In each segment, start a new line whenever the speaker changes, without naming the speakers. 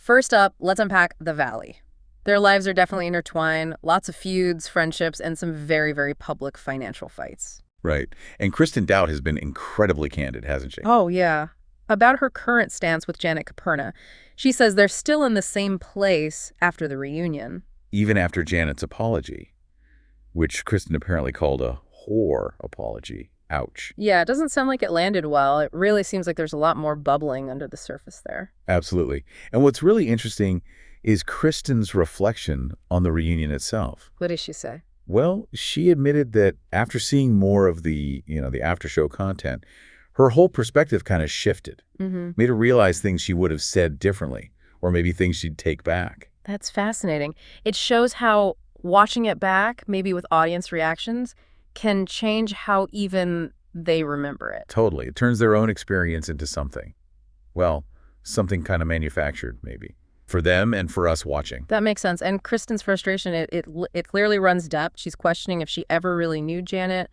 First up, let's unpack the Valley. Their lives are definitely intertwined, lots of feuds, friendships, and some very, very public financial fights.
Right. And Kristen Doute has been incredibly candid, hasn't she?
Oh, yeah. About her current stance with Janet Caperna. She says they're still in the same place after the reunion.
Even after Janet's apology, which Kristen apparently called a whore apology. Ouch.
Yeah, it doesn't sound like it landed well. It really seems like there's a lot more bubbling under the surface there.
Absolutely. And what's really interesting is Kristen's reflection on the reunion itself.
What did she say?
Well, she admitted that after seeing more of the after-show content, her whole perspective kind of shifted, made her realize things she would have said differently, or maybe things she'd take back.
That's fascinating. It shows how watching it back, maybe with audience reactions, can change how even they remember it.
Totally. It turns their own experience into something. Well, something kind of manufactured, maybe. For them and for us watching.
That makes sense. And Kristen's frustration, it clearly runs depth. She's questioning if she ever really knew Janet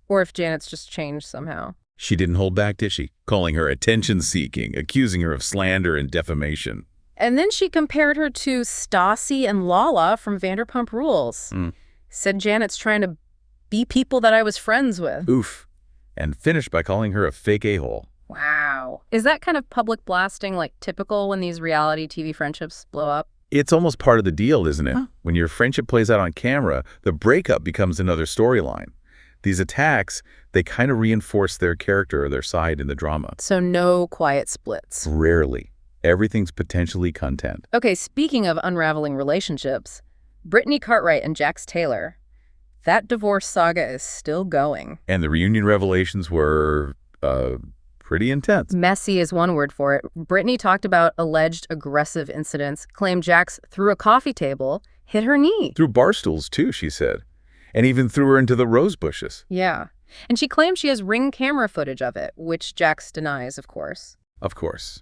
or if Janet's just changed somehow.
She didn't hold back, did she? Calling her attention-seeking, accusing her of slander and defamation.
And then she compared her to Stassi and Lala from Vanderpump Rules. Said Janet's trying to be people that I was friends with.
Oof. And finished by calling her a fake a-hole.
Wow. Is that kind of public blasting like typical when these reality TV friendships blow up?
It's almost part of the deal, isn't it? Huh? When your friendship plays out on camera, the breakup becomes another storyline. These attacks, they kind of reinforce their character or their side in the drama.
So no quiet splits.
Rarely. Everything's potentially content.
Okay, speaking of unraveling relationships, Brittany Cartwright and Jax Taylor, that divorce saga is still going.
And the reunion revelations were, pretty intense.
Messy is one word for it. Brittany talked about alleged aggressive incidents, claimed Jax threw a coffee table, hit her knee.
Threw bar stools, too, she said. And even threw her into the rose bushes.
Yeah. And she claims she has Ring camera footage of it, which Jax denies, of course.
Of course.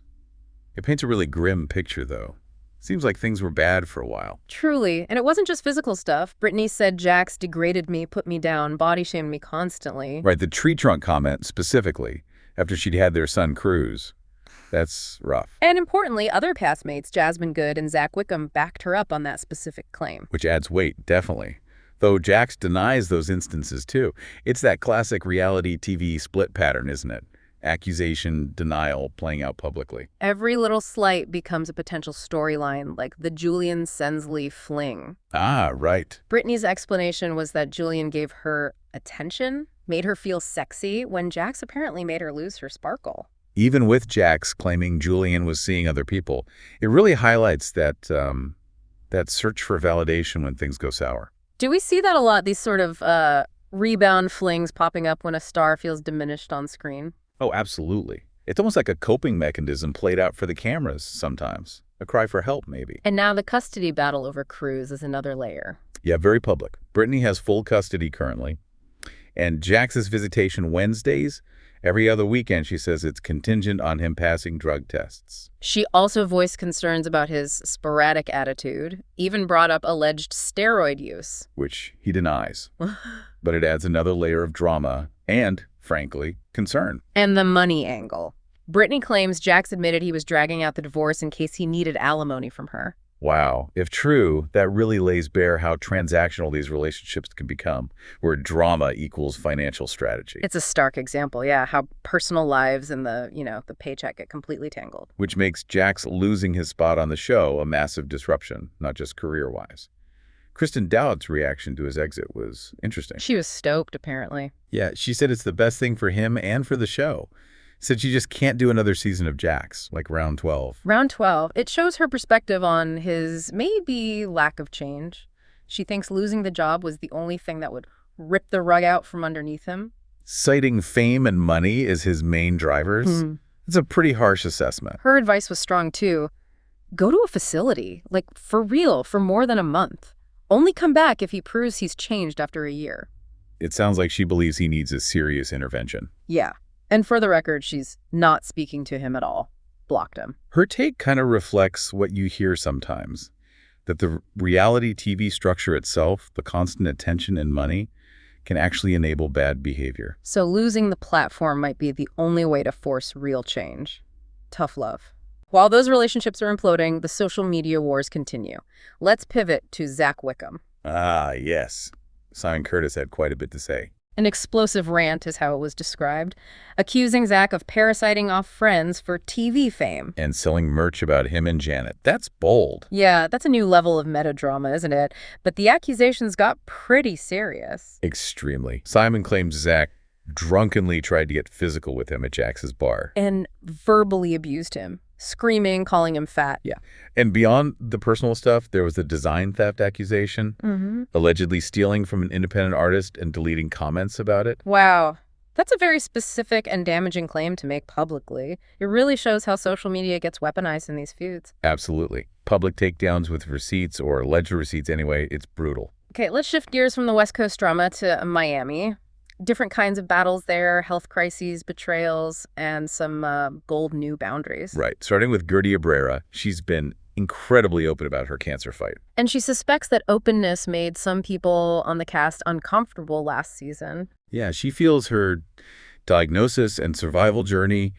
It paints a really grim picture, though. Seems like things were bad for a while.
Truly. And it wasn't just physical stuff. Brittany said Jax degraded me, put me down, body shamed me constantly.
Right, the tree trunk comment specifically, after she'd had their son cruise. That's rough.
And importantly, other castmates, Jasmine Good and Zack Wickham, backed her up on that specific claim.
Which adds weight, definitely. Though Jax denies those instances, too. It's that classic reality TV split pattern, isn't it? Accusation, denial, playing out publicly.
Every little slight becomes a potential storyline, like the Julian Sensley fling.
Ah, right.
Brittany's explanation was that Julian gave her attention, made her feel sexy, when Jax apparently made her lose her sparkle.
Even with Jax claiming Julian was seeing other people, it really highlights that search for validation when things go sour.
Do we see that a lot, these sort of rebound flings popping up when a star feels diminished on screen?
Oh, absolutely. It's almost like a coping mechanism played out for the cameras sometimes. A cry for help, maybe.
And now the custody battle over Cruz is another layer.
Yeah, very public. Brittany has full custody currently. And Jax's visitation Wednesdays, every other weekend, she says it's contingent on him passing drug tests.
She also voiced concerns about his sporadic attitude, even brought up alleged steroid use.
Which he denies. But it adds another layer of drama and, frankly, concern.
And the money angle. Brittany claims Jax admitted he was dragging out the divorce in case he needed alimony from her.
Wow. If true, that really lays bare how transactional these relationships can become, where drama equals financial strategy.
It's a stark example, yeah, how personal lives and the paycheck get completely tangled.
Which makes Jax losing his spot on the show a massive disruption, not just career-wise. Kristen Doute's reaction to his exit was interesting.
She was stoked, apparently.
Yeah, she said it's the best thing for him and for the show. Said she just can't do another season of Jax, like round 12.
Round 12. It shows her perspective on his maybe lack of change. She thinks losing the job was the only thing that would rip the rug out from underneath him.
Citing fame and money as his main drivers? It's a pretty harsh assessment.
Her advice was strong, too. Go to a facility, like for real, for more than a month. Only come back if he proves he's changed after a year.
It sounds like she believes he needs a serious intervention.
Yeah. And for the record, she's not speaking to him at all. Blocked him.
Her take kind of reflects what you hear sometimes, that the reality TV structure itself, the constant attention and money, can actually enable bad behavior.
So losing the platform might be the only way to force real change. Tough love. While those relationships are imploding, the social media wars continue. Let's pivot to Zack Wickham.
Ah, yes. Simon Curtis had quite a bit to say.
An explosive rant is how it was described, accusing Zack of parasiting off friends for TV fame.
And selling merch about him and Janet. That's bold.
Yeah, that's a new level of metadrama, isn't it? But the accusations got pretty serious.
Extremely. Simon claims Zack drunkenly tried to get physical with him at Jax's bar.
And verbally abused him, screaming, calling him fat.
Yeah. And beyond the personal stuff, there was the design theft accusation, allegedly stealing from an independent artist and deleting comments about it.
Wow. That's a very specific and damaging claim to make publicly. It really shows how social media gets weaponized in these feuds.
Absolutely. Public takedowns with receipts, or alleged receipts anyway, it's brutal.
Okay, let's shift gears from the West Coast drama to Miami. Different kinds of battles there, health crises, betrayals, and some bold new boundaries.
Right. Starting with Guerdy Abraira, she's been incredibly open about her cancer fight.
And she suspects that openness made some people on the cast uncomfortable last season.
Yeah, she feels her diagnosis and survival journey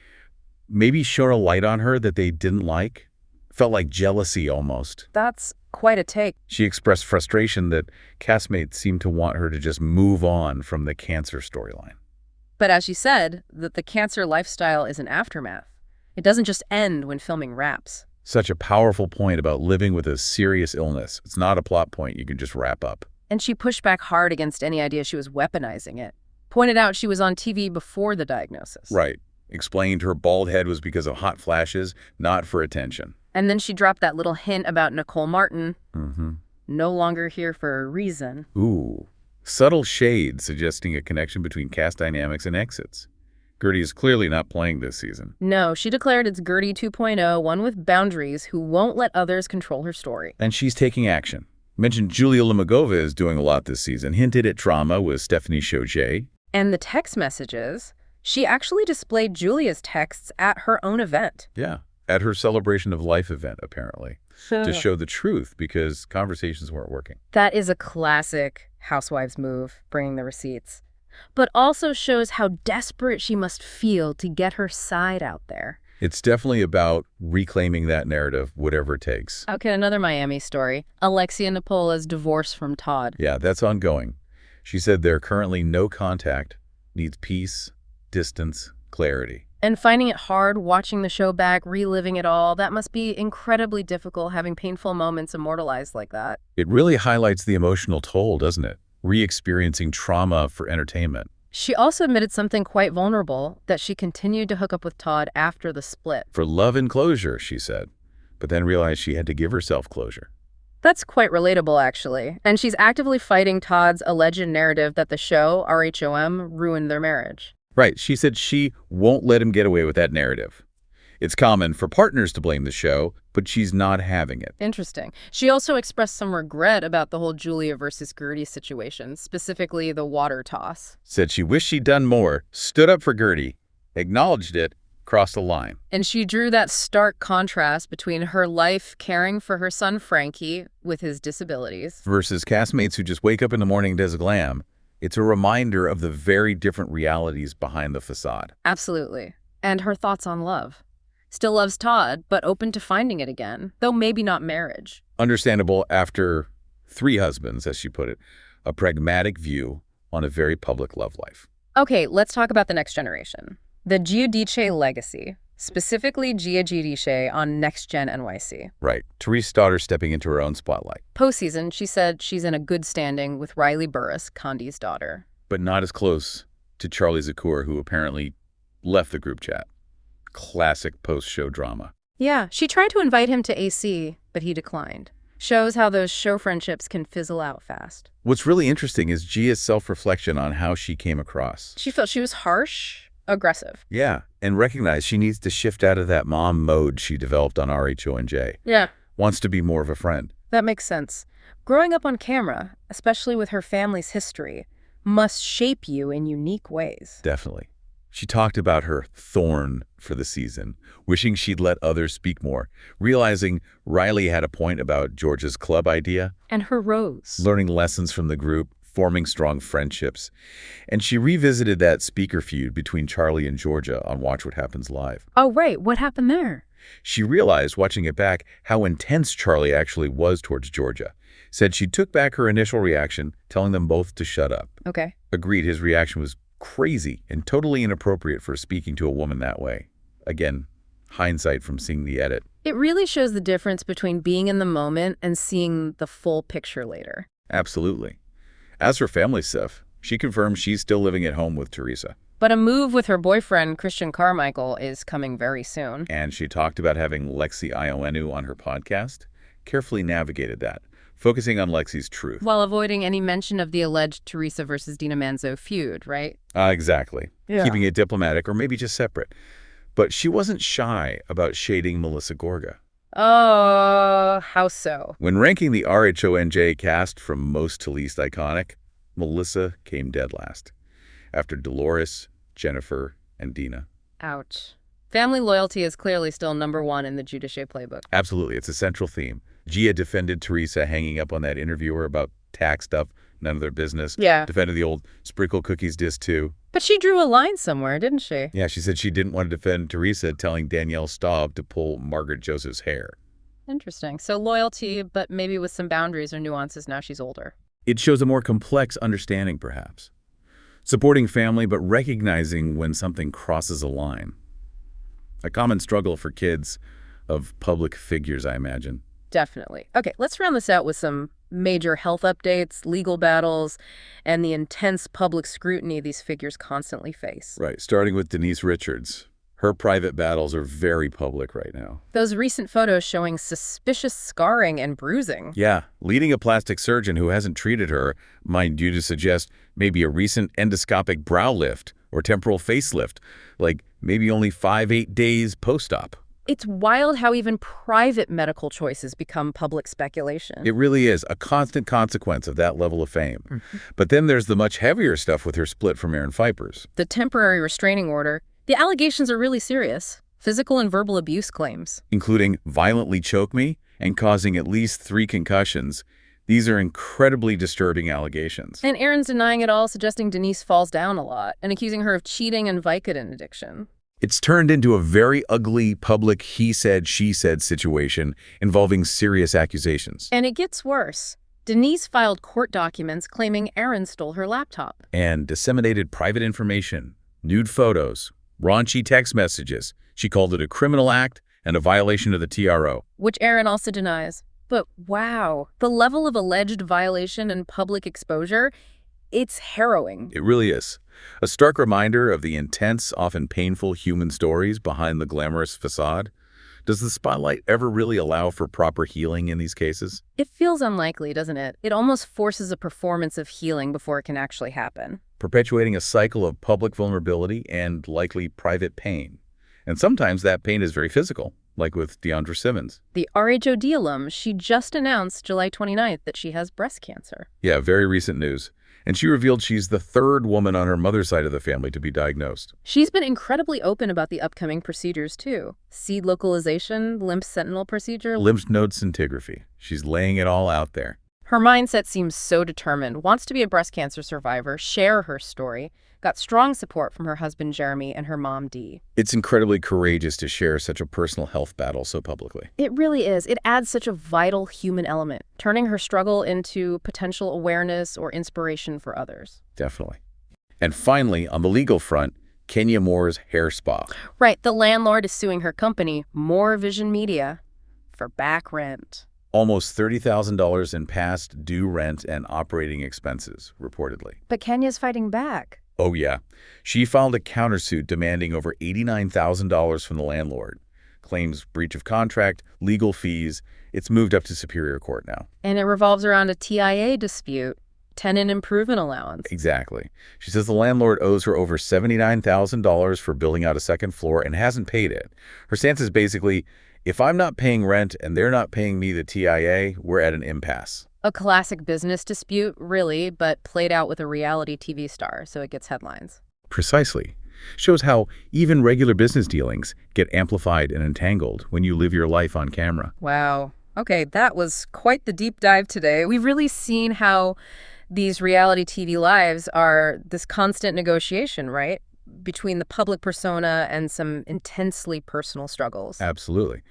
maybe shone a light on her that they didn't like. Felt like jealousy almost.
That's quite a take.
She expressed frustration that castmates seemed to want her to just move on from the cancer storyline.
But as she said, that the cancer lifestyle is an aftermath. It doesn't just end when filming wraps.
Such a powerful point about living with a serious illness. It's not a plot point you can just wrap up.
And she pushed back hard against any idea she was weaponizing it. Pointed out she was on TV before the diagnosis.
Right. Explained her bald head was because of hot flashes, not for attention.
And then she dropped that little hint about Nicole Martin. No longer here for a reason.
Ooh. Subtle shade suggesting a connection between cast dynamics and exits. Guidice is clearly not playing this season.
No, she declared it's Guidice 2.0, one with boundaries who won't let others control her story.
And she's taking action. Mentioned Julia Lemigova is doing a lot this season. Hinted at drama with Stephanie Shojaee.
And the text messages. She actually displayed Julia's texts at her own event.
Yeah. At her celebration of life event, apparently, to show the truth because conversations weren't working.
That is a classic housewives move, bringing the receipts. But also shows how desperate she must feel to get her side out there.
It's definitely about reclaiming that narrative, whatever it takes.
Okay, another Miami story. Alexia Nepola's divorce from Todd.
Yeah, that's ongoing. She said they're currently no contact, needs peace, distance, clarity.
And finding it hard, watching the show back, reliving it all, that must be incredibly difficult having painful moments immortalized like that.
It really highlights the emotional toll, doesn't it? Re-experiencing trauma for entertainment.
She also admitted something quite vulnerable, that she continued to hook up with Todd after the split.
For love and closure, she said, but then realized she had to give herself closure.
That's quite relatable, actually. And she's actively fighting Todd's alleged narrative that the show, RHOM, ruined their marriage.
Right. She said she won't let him get away with that narrative. It's common for partners to blame the show, but she's not having it.
Interesting. She also expressed some regret about the whole Julia versus Guerdy situation, specifically the water toss.
Said she wished she'd done more, stood up for Guerdy, acknowledged it, crossed the line.
And she drew that stark contrast between her life caring for her son Frankie with his disabilities
versus castmates who just wake up in the morning and does glam. It's a reminder of the very different realities behind the facade.
Absolutely. And her thoughts on love. Still loves Todd, but open to finding it again, though maybe not marriage.
Understandable after 3 husbands, as she put it, a pragmatic view on a very public love life.
Okay, let's talk about the next generation. The Giudice legacy, specifically Giudice on Next Gen NYC.
Right. Teresa's daughter stepping into her own spotlight.
Postseason, she said she's in a good standing with Riley Burris, Condi's daughter.
But not as close to Charlie Zakur, who apparently left the group chat. Classic post-show drama.
Yeah, she tried to invite him to AC, but he declined. Shows how those show friendships can fizzle out fast.
What's really interesting is Gia's self-reflection on how she came across.
She felt she was harsh, aggressive.
Yeah, and recognized she needs to shift out of that mom mode she developed on RHONJ.
Yeah.
Wants to be more of a friend.
That makes sense. Growing up on camera, especially with her family's history, must shape you in unique ways.
Definitely. She talked about her thorn for the season, wishing she'd let others speak more, realizing Riley had a point about George's club idea.
And her rose.
Learning lessons from the group, forming strong friendships. And she revisited that speaker feud between Charlie and Georgia on Watch What Happens Live.
Oh, right. What happened there?
She realized, watching it back, how intense Charlie actually was towards Georgia. Said she took back her initial reaction, telling them both to shut up.
Okay.
Agreed his reaction was crazy and totally inappropriate for speaking to a woman that way. Again, hindsight from seeing the edit.
It really shows the difference between being in the moment and seeing the full picture later.
Absolutely. As for family stuff, she confirms she's still living at home with Teresa.
But a move with her boyfriend, Christian Carmichael, is coming very soon.
And she talked about having Lexi Iowenu on her podcast. Carefully navigated that, focusing on Lexi's truth.
While avoiding any mention of the alleged Teresa versus Dina Manzo feud, right?
Exactly.
Yeah.
Keeping it diplomatic or maybe just separate. But she wasn't shy about shading Melissa Gorga.
Oh, how so?
When ranking the RHONJ cast from most to least iconic, Melissa came dead last, after Dolores, Jennifer, and Dina.
Ouch. Family loyalty is clearly still #1 in the Giudice playbook.
Absolutely, it's a central theme. Gia defended Teresa hanging up on that interviewer about tax stuff, none of their business.
Yeah.
Defended the old sprinkle cookies diss too.
But she drew a line somewhere, didn't she?
Yeah, she said she didn't want to defend Teresa telling Danielle Staub to pull Margaret Joseph's hair.
Interesting. So loyalty, but maybe with some boundaries or nuances now she's older.
It shows a more complex understanding, perhaps. Supporting family, but recognizing when something crosses a line. A common struggle for kids of public figures, I imagine.
Definitely. Okay, let's round this out with some major health updates, legal battles, and the intense public scrutiny these figures constantly face.
Right, starting with Denise Richards. Her private battles are very public right now.
Those recent photos showing suspicious scarring and bruising.
Yeah, leading a plastic surgeon who hasn't treated her, mind you, to suggest maybe a recent endoscopic brow lift or temporal facelift, like maybe only 5-8 days post-op.
It's wild how even private medical choices become public speculation.
It really is a constant consequence of that level of fame. But then there's the much heavier stuff with her split from Aaron Phypers.
The temporary restraining order. The allegations are really serious. Physical and verbal abuse claims.
Including violently choke me and causing at least 3 concussions. These are incredibly disturbing allegations.
And Aaron's denying it all, suggesting Denise falls down a lot and accusing her of cheating and Vicodin addiction.
It's turned into a very ugly public he said, she said situation involving serious accusations.
And it gets worse. Denise filed court documents claiming Aaron stole her laptop.
And disseminated private information, nude photos, raunchy text messages. She called it a criminal act and a violation of the TRO.
Which Aaron also denies. But wow, the level of alleged violation and public exposure, it's harrowing.
It really is. A stark reminder of the intense, often painful human stories behind the glamorous facade. Does the spotlight ever really allow for proper healing in these cases?
It feels unlikely, doesn't it? It almost forces a performance of healing before it can actually happen.
Perpetuating a cycle of public vulnerability and likely private pain. And sometimes that pain is very physical, like with Deandra Simmons.
The RHOD alum, she just announced July 29th that she has breast cancer.
Yeah, very recent news. And she revealed she's the 3rd woman on her mother's side of the family to be diagnosed.
She's been incredibly open about the upcoming procedures, too. Seed localization, lymph sentinel procedure.
Lymph node scintigraphy. She's laying it all out there.
Her mindset seems so determined, wants to be a breast cancer survivor, share her story, got strong support from her husband Jeremy and her mom Dee.
It's incredibly courageous to share such a personal health battle so publicly.
It really is. It adds such a vital human element, turning her struggle into potential awareness or inspiration for others.
Definitely. And finally, on the legal front, Kenya Moore's hair spa.
Right, the landlord is suing her company, Moore Vision Media, for back rent.
Almost $30,000 in past due rent and operating expenses, reportedly.
But Kenya's fighting back.
Oh, yeah. She filed a countersuit demanding over $89,000 from the landlord. Claims breach of contract, legal fees. It's moved up to Superior Court now.
And it revolves around a TIA dispute, tenant improvement allowance.
Exactly. She says the landlord owes her over $79,000 for building out a 2nd floor and hasn't paid it. Her stance is basically, if I'm not paying rent and they're not paying me the TIA, we're at an impasse.
A classic business dispute, really, but played out with a reality TV star, so it gets headlines.
Precisely. Shows how even regular business dealings get amplified and entangled when you live your life on camera.
Wow. Okay, that was quite the deep dive today. We've really seen how these reality TV lives are this constant negotiation, right? between the public persona and some intensely personal struggles.
Absolutely.